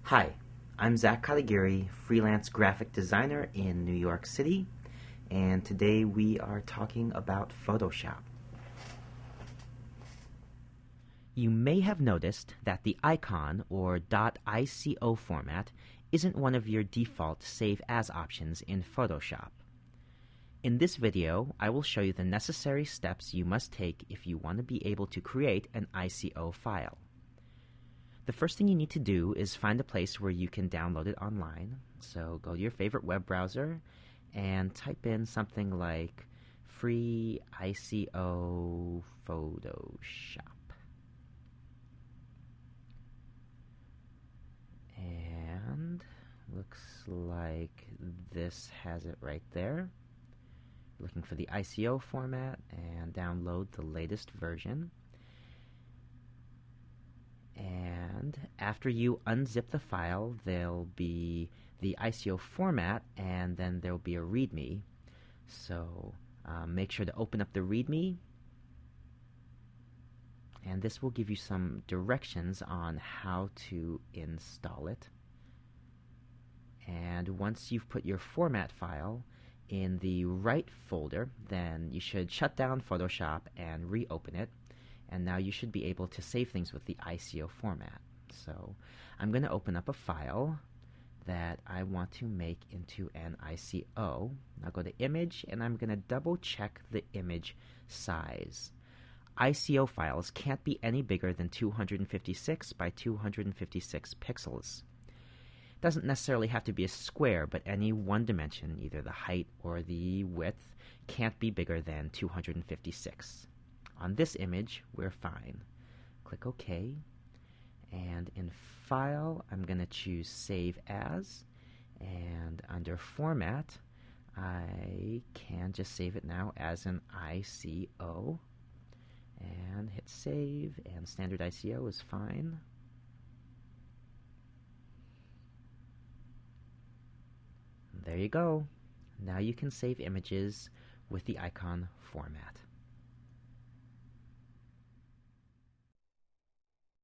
Hi, I'm Zach Caligari, freelance graphic designer in New York City, and today we are talking about Photoshop. You may have noticed that the icon or .ico format isn't one of your default Save As options in Photoshop. In this video, I will show you the necessary steps you must take if you want to be able to create an ICO file. The first thing you need to do is find a place where you can download it online. So go to your favorite web browser and type in something like free ICO Photoshop. And looks like this has it right there. Looking for the ICO format and download the latest version. And after you unzip the file, there'll be the ICO format, and then there'll be a README. So make sure to open up the README, and this will give you some directions on how to install it. And once you've put your format file in the right folder, then you should shut down Photoshop and reopen it. And now you should be able to save things with the ICO format. So I'm going to open up a file that I want to make into an ICO. I'll go to Image, and I'm going to double check the image size. ICO files can't be any bigger than 256 by 256 pixels. It doesn't necessarily have to be a square, but any one dimension, either the height or the width, can't be bigger than 256. On this image, we're fine. Click OK, and in File, I'm going to choose Save As, and under Format, I can just save it now as an ICO, and hit Save, and Standard ICO is fine. There you go. Now you can save images with the icon format.